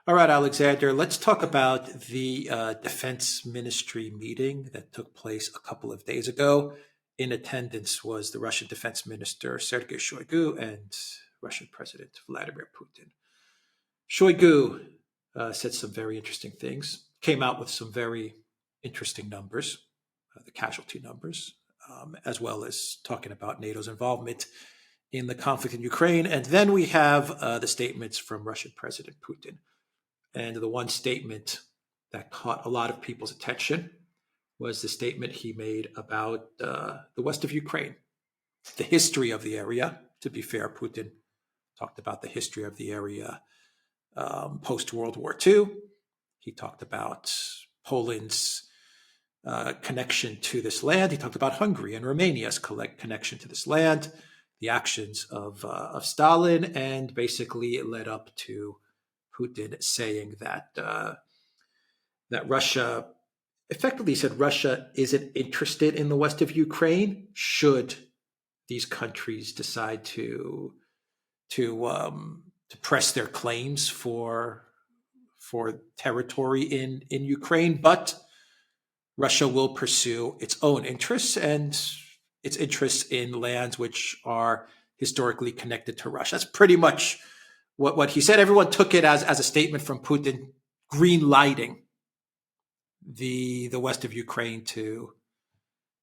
All right, Alexander, let's talk about the defense ministry meeting that took place a couple of days ago. In attendance was the Russian defense minister, Sergei Shoigu, and Russian President Vladimir Putin. Shoigu said some very interesting things, came out with some very interesting numbers, the casualty numbers, as well as talking about NATO's involvement in the conflict in Ukraine. And then we have the statements from Russian President Putin. And the one statement that caught a lot of people's attention was the statement he made about the west of Ukraine, the history of the area. To be fair, Putin talked about the history of the area post-World War II. He talked about Poland's connection to this land. He talked about Hungary and Romania's connection to this land, the actions of Stalin, and basically it led up to Putin saying that that Russia effectively said Russia isn't interested in the west of Ukraine should these countries decide to press their claims for territory in Ukraine, but Russia will pursue its own interests and its interests in lands which are historically connected to Russia. That's pretty much what he said. Everyone took it as a statement from Putin green lighting the west of Ukraine to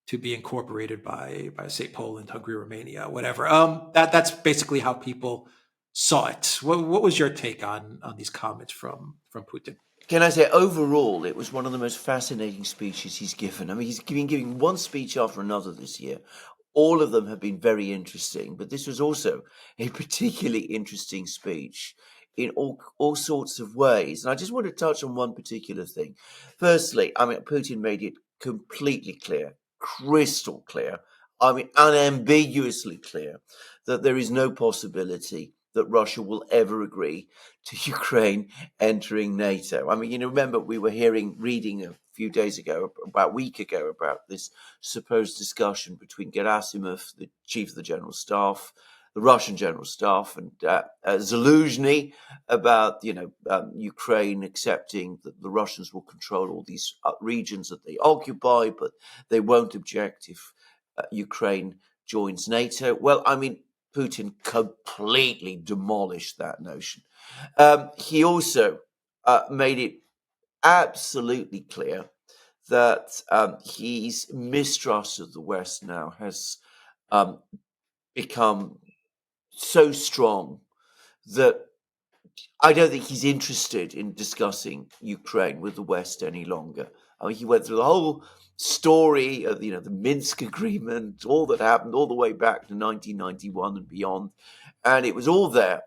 be incorporated by say Poland, Hungary, Romania, whatever. That's basically how people saw it. What was your take on these comments from Putin? Can I say, overall, it was one of the most fascinating speeches he's given. I mean, he's been giving one speech after another this year. All of them have been very interesting, but this was also a particularly interesting speech in all sorts of ways. And I just want to touch on one particular thing. Firstly, I mean, Putin made it completely clear, crystal clear, I mean, unambiguously clear, that there is no possibility that Russia will ever agree to Ukraine entering NATO. I mean, you know, remember we were reading a few days ago, about a week ago, about this supposed discussion between Gerasimov, the chief of the general staff, the Russian general staff, and Zaluzhny about, Ukraine accepting that the Russians will control all these regions that they occupy, but they won't object if Ukraine joins NATO. Well, I mean, Putin completely demolished that notion. He also made it absolutely clear that his mistrust of the West now has become so strong that I don't think he's interested in discussing Ukraine with the West any longer. I mean, he went through the whole story of, the Minsk agreement, all that happened all the way back to 1991 and beyond. And it was all there.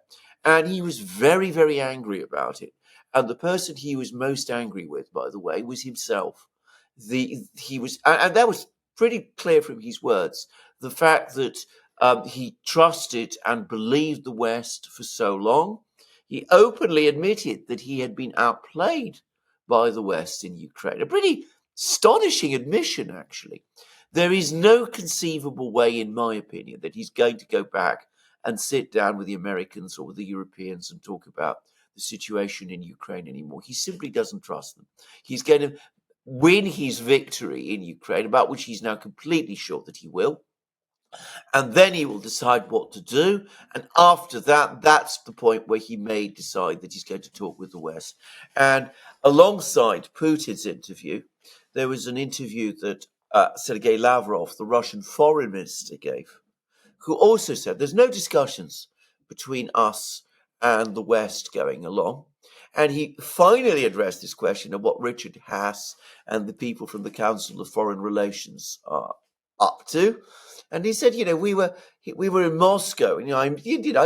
And he was very, very angry about it. And the person he was most angry with, by the way, was himself. And that was pretty clear from his words. The fact that he trusted and believed the West for so long. He openly admitted that he had been outplayed by the West in Ukraine. A pretty astonishing admission, actually. There is no conceivable way, in my opinion, that he's going to go back and sit down with the Americans or with the Europeans and talk about the situation in Ukraine anymore. He simply doesn't trust them. He's going to win his victory in Ukraine, about which he's now completely sure that he will. And then he will decide what to do. And after that, that's the point where he may decide that he's going to talk with the West. And alongside Putin's interview, there was an interview that Sergei Lavrov, the Russian foreign minister, gave, who also said there's no discussions between us and the West going along. And he finally addressed this question of what Richard Haass and the people from the Council of Foreign Relations are up to. And he said, we were in Moscow. I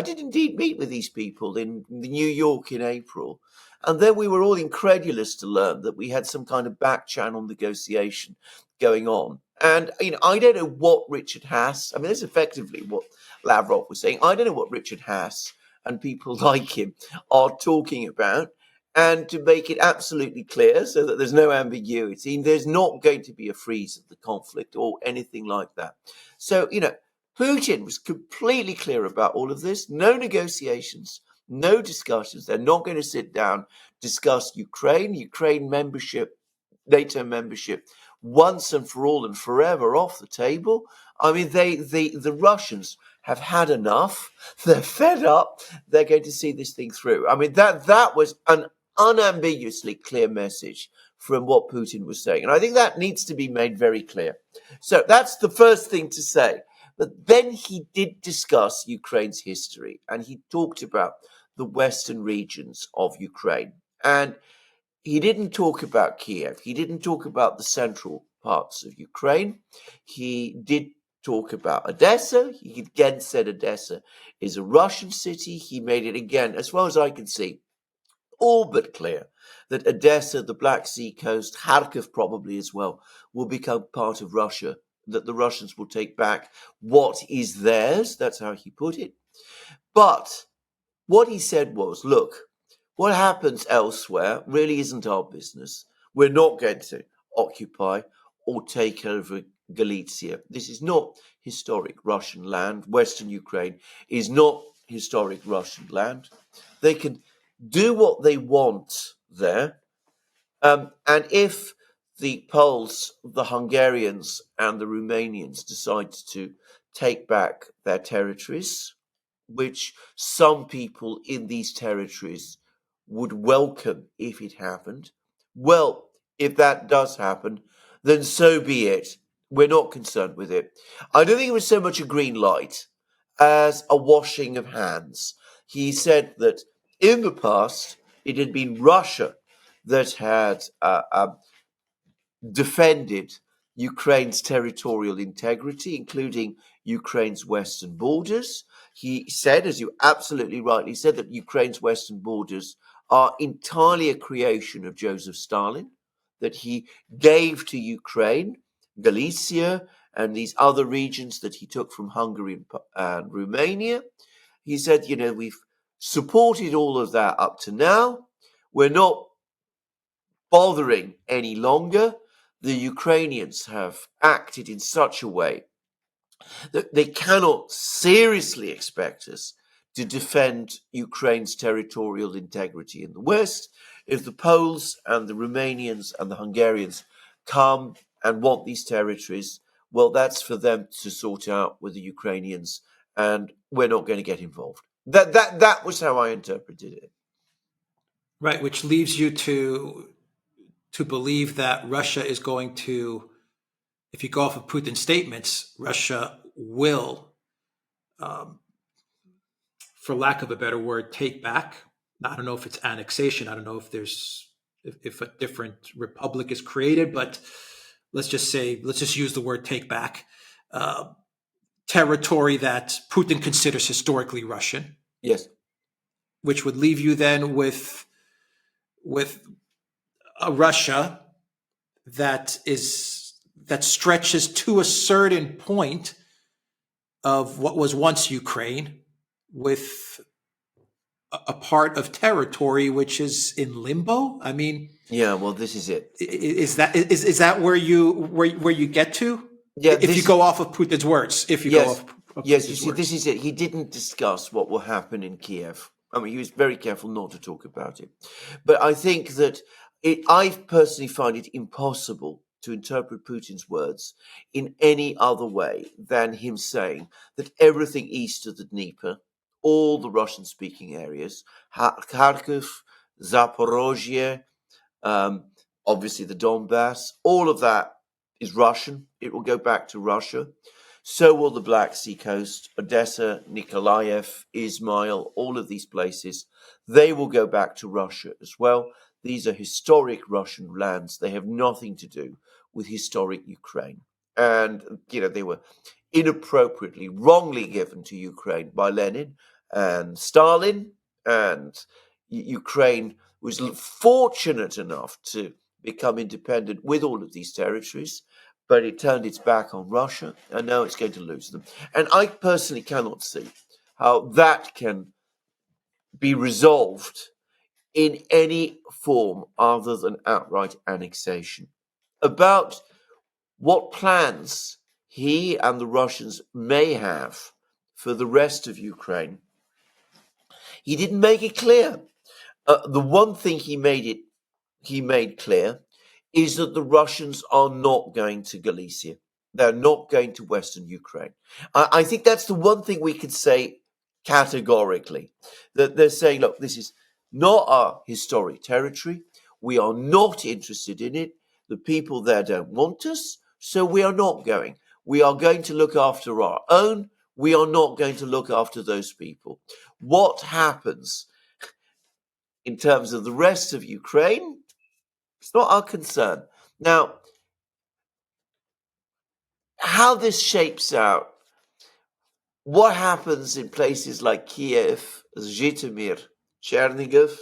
did indeed meet with these people in New York in April. And then we were all incredulous to learn that we had some kind of back channel negotiation going on. And, I don't know what Richard Haass, that's effectively what Lavrov was saying. I don't know what Richard Haass and people like him are talking about. And to make it absolutely clear so that there's no ambiguity, there's not going to be a freeze of the conflict or anything like that. So, Putin was completely clear about all of this. No negotiations, No discussions. They're not going to sit down, discuss Ukraine membership, NATO membership, once and for all and forever off the table. I mean, the Russians have had enough. They're fed up. They're going to see this thing through. I mean, that was an unambiguously clear message from what Putin was saying. And I think that needs to be made very clear. So that's the first thing to say. But then he did discuss Ukraine's history, and he talked about the western regions of Ukraine. And he didn't talk about Kiev. He didn't talk about the central parts of Ukraine. He did talk about Odessa. He again said Odessa is a Russian city. He made it again, as far as I can see, all but clear that Odessa, the Black Sea coast, Kharkiv probably as well, will become part of Russia, that the Russians will take back what is theirs. That's how he put it. But what he said was, look, what happens elsewhere really isn't our business. We're not going to occupy or take over Galicia. This is not historic Russian land. Western Ukraine is not historic Russian land. They can do what they want there. And if the Poles, the Hungarians, and the Romanians decide to take back their territories, which some people in these territories would welcome if it happened, well, if that does happen, then so be it. We're not concerned with it. I don't think it was so much a green light as a washing of hands. He said that in the past, it had been Russia that had defended Ukraine's territorial integrity, including Ukraine's western borders. He said, as you absolutely rightly said, that Ukraine's western borders are entirely a creation of Joseph Stalin, that he gave to Ukraine, Galicia, and these other regions that he took from Hungary and Romania. He said, we've supported all of that up to now. We're not bothering any longer. The Ukrainians have acted in such a way that they cannot seriously expect us to defend Ukraine's territorial integrity in the West. If the Poles and the Romanians and the Hungarians come and want these territories, well, that's for them to sort out with the Ukrainians, and we're not going to get involved. That was how I interpreted it. Right, which leaves you to believe that Russia is going to, if you go off of Putin's statements, Russia will, for lack of a better word, take back. I don't know if it's annexation. I don't know if a different republic is created, but let's just use the word take back. Territory that Putin considers historically Russian. Yes. Which would leave you then with a Russia that stretches to a certain point of what was once Ukraine, with a part of territory which is in limbo. I mean, yeah. Well, this is it. Is that where you get to? Yeah. If you go off of Putin's words, go off. Yes, you see, this is it. He didn't discuss what will happen in Kiev. I mean, he was very careful not to talk about it. But I think that I personally find it impossible to interpret Putin's words in any other way than him saying that everything east of the Dnieper, all the Russian-speaking areas, Kharkiv, Zaporozhye, obviously the Donbass, all of that is Russian. It will go back to Russia. So will the Black Sea coast, Odessa, Nikolaev, Izmail, all of these places. They will go back to Russia as well. These are historic Russian lands. They have nothing to do with historic Ukraine. And, they were inappropriately, wrongly given to Ukraine by Lenin and Stalin. And Ukraine was fortunate enough to become independent with all of these territories. But it turned its back on Russia, and now it's going to lose them. And I personally cannot see how that can be resolved in any form other than outright annexation. About what plans he and the Russians may have for the rest of Ukraine, He didn't make it clear. The one thing he made clear is that the Russians are not going to Galicia. They're not going to Western Ukraine. I think that's the one thing we could say categorically. That they're saying, look, this is not our historic territory. We are not interested in it. The people there don't want us, so we are not going. We are going to look after our own. We are not going to look after those people. What happens in terms of the rest of Ukraine, it's not our concern. Now, how this shapes out, what happens in places like Kiev, Zhytomyr, Chernigov,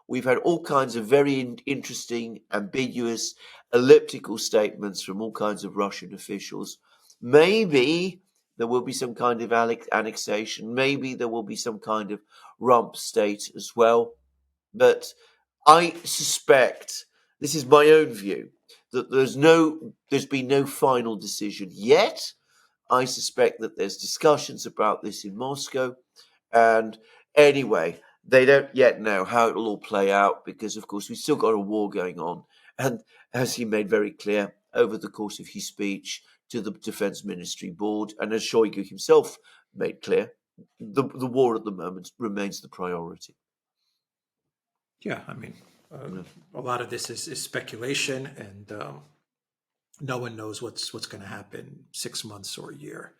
we've had all kinds of very interesting, ambiguous, elliptical statements from all kinds of Russian officials. Maybe there will be some kind of annexation. Maybe there will be some kind of rump state as well. But I suspect, this is my own view, that there's been no final decision yet. I suspect that there's discussions about this in Moscow. And anyway, they don't yet know how it'll all play out because, of course, we've still got a war going on. And as he made very clear over the course of his speech to the Defense Ministry Board, and as Shoigu himself made clear, the war at the moment remains the priority. Yeah, I mean, a lot of this is speculation, and no one knows what's going to happen 6 months or a year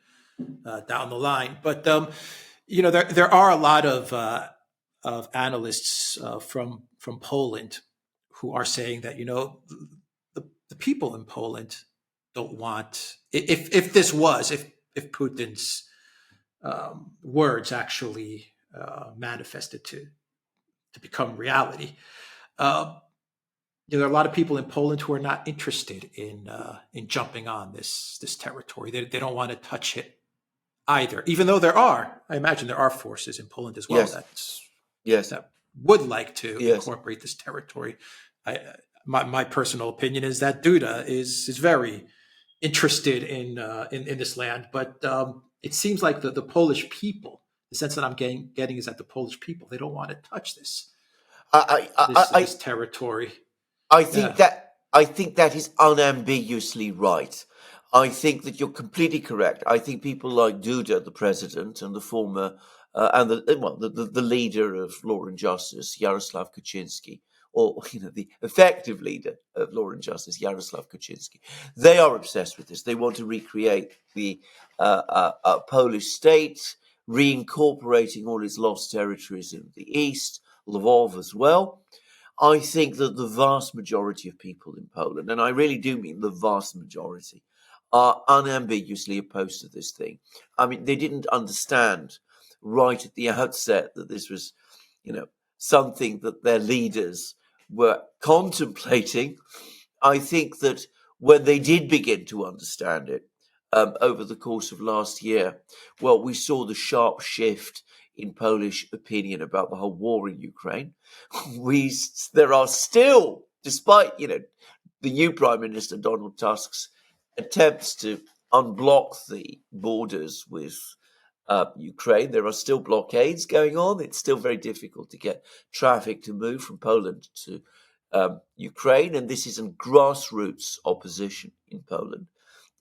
down the line. But there are a lot of analysts from Poland who are saying that the people in Poland don't want, if Putin's words actually manifested to become reality. There are a lot of people in Poland who are not interested in jumping on this territory. They don't want to touch it either, even though I imagine there are forces in Poland as well that would like to incorporate this territory. My personal opinion is that Duda is very interested in this land, but it seems like the Polish people, the sense that I'm getting is that the Polish people, they don't want to touch this territory. I think that is unambiguously right. I think that you're completely correct. I think people like Duda, the president, and the former and the leader of Law and Justice, Yaroslav Kaczynski, or the effective leader of Law and Justice, Yaroslav Kaczynski, they are obsessed with this. They want to recreate the Polish state, reincorporating all its lost territories in the east, Lvov as well. I think that the vast majority of people in Poland, and I really do mean the vast majority, are unambiguously opposed to this thing. I mean, they didn't understand right at the outset that this was, something that their leaders were contemplating. I think that when they did begin to understand it over the course of last year, well, we saw the sharp shift in Polish opinion about the whole war in Ukraine. There are still, despite, the new Prime Minister Donald Tusk's attempts to unblock the borders with Ukraine, there are still blockades going on. It's still very difficult to get traffic to move from Poland to Ukraine, and this is a grassroots opposition in Poland.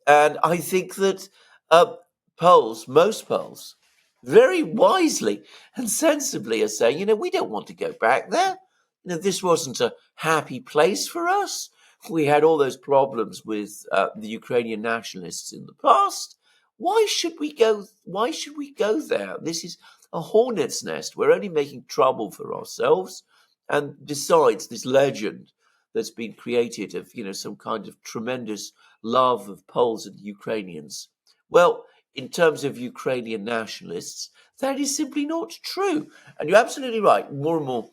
And I think that most Poles, very wisely and sensibly are saying, we don't want to go back there. This wasn't a happy place for us. We had all those problems with the Ukrainian nationalists in the past. Why should we go? Why should we go there? This is a hornet's nest. We're only making trouble for ourselves. And besides, this legend that's been created of, some kind of tremendous love of Poles and Ukrainians. Well, in terms of Ukrainian nationalists, that is simply not true. And you're absolutely right. More and more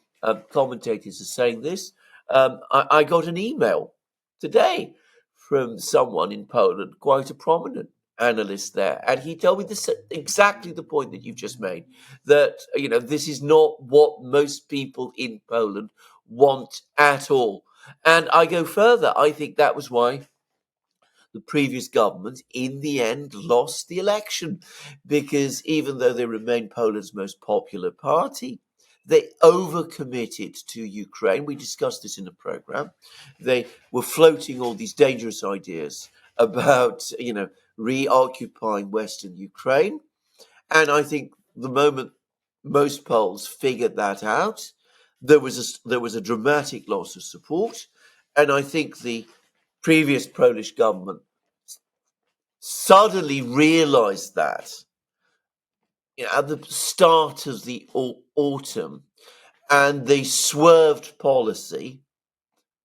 commentators are saying this. I got an email today from someone in Poland, quite a prominent analyst there, and he told me this exactly the point that you've just made, that this is not what most people in Poland want at all. And I go further. I think that was why the previous government, in the end, lost the election, because even though they remain Poland's most popular party, they overcommitted to Ukraine. We discussed this in the program. They were floating all these dangerous ideas about, reoccupying Western Ukraine. And I think the moment most Poles figured that out, there was a dramatic loss of support. And I think the previous Polish government suddenly realized that at the start of the autumn, and they swerved policy,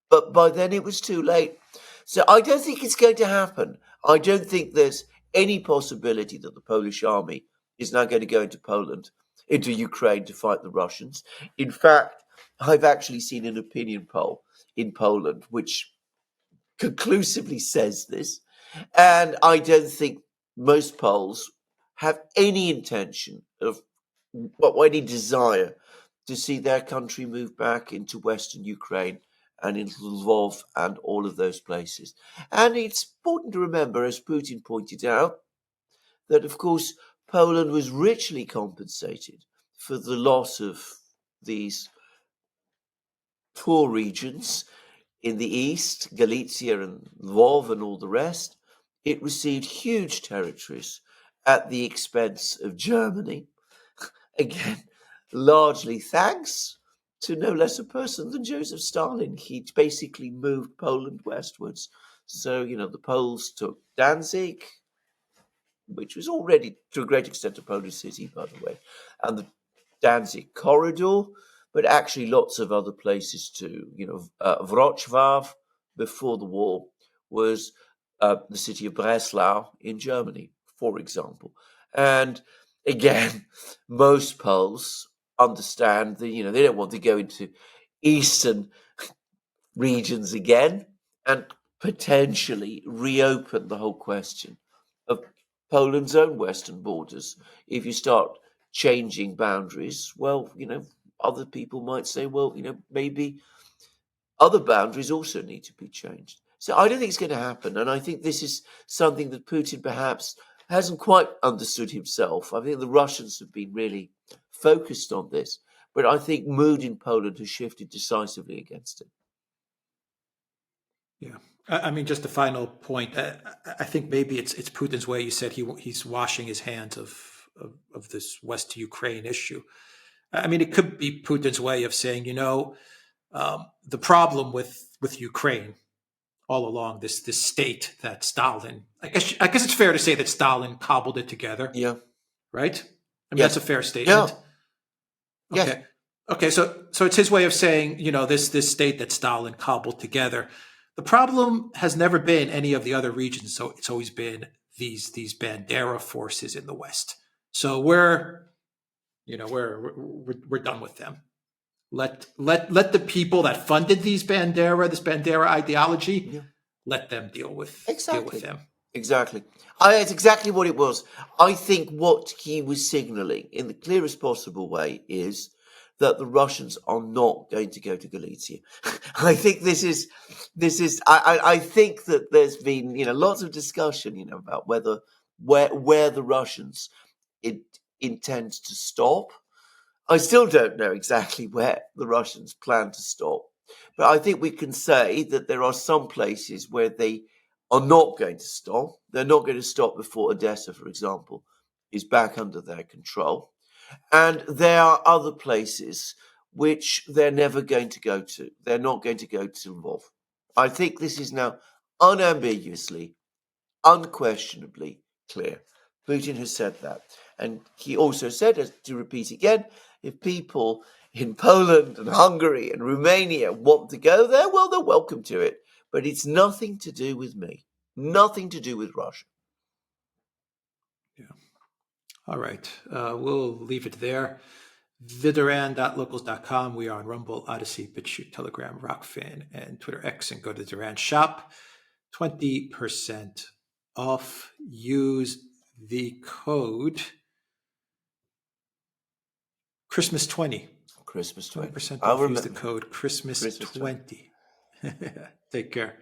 but by then it was too late. So I don't think it's going to happen. I don't think there's any possibility that the Polish army is now going to go into Ukraine to fight the Russians. In fact, I've actually seen an opinion poll in Poland which conclusively says this, and I don't think most Poles have any intention of, any desire to see their country move back into Western Ukraine and into Lvov and all of those places. And it's important to remember, as Putin pointed out, that of course Poland was richly compensated for the loss of these poor regions in the east, Galicia and Lvov and all the rest. It received huge territories at the expense of Germany. Again, largely thanks to no less a person than Joseph Stalin. He basically moved Poland westwards. So, the Poles took Danzig, which was already to a great extent a Polish city, by the way, and the Danzig corridor, but actually lots of other places too. Wrocław before the war was the city of Breslau in Germany, for example. And again, most Poles understand that, they don't want to go into eastern regions again and potentially reopen the whole question of Poland's own western borders. If you start changing boundaries, well, other people might say, well, maybe other boundaries also need to be changed. So I don't think it's going to happen. And I think this is something that Putin perhaps hasn't quite understood himself. I think the Russians have been really focused on this, but I think mood in Poland has shifted decisively against it. Yeah. I mean, just a final point. I think maybe it's Putin's way. You said he's washing his hands of this West Ukraine issue. I mean, it could be Putin's way of saying, the problem with Ukraine all along, this state that Stalin. I guess it's fair to say that Stalin cobbled it together. Yeah. Right. I mean, Yes. that's a fair statement. Yeah. Okay. Yes. Okay. So it's his way of saying, this state that Stalin cobbled together. The problem has never been any of the other regions. So it's always been these Bandera forces in the West. So we're done with them. Let the people that funded this Bandera ideology, let them deal with them. Exactly. It's exactly what it was. I think what he was signaling in the clearest possible way is that the Russians are not going to go to Galicia. I think I think that there's been, lots of discussion, about where the Russians intend to stop. I still don't know exactly where the Russians plan to stop, but I think we can say that there are some places where they are not going to stop. They're not going to stop before Odessa, for example, is back under their control. And there are other places which they're never going to go to. They're not going to go to Lvov. I think this is now unambiguously, unquestionably clear. Putin has said that. And he also said, to repeat again, if people in Poland and Hungary and Romania want to go there, well, they're welcome to it. But it's nothing to do with me, nothing to do with Russia. Yeah. All right. We'll leave it there. Duran.locals.com. We are on Rumble, Odyssey, BitChute, Telegram, Rockfin, and Twitter X. And go to Duran shop. 20% off. Use the code Christmas 20. Christmas 20. 20% off. Use the code Christmas 20. 20. Take care.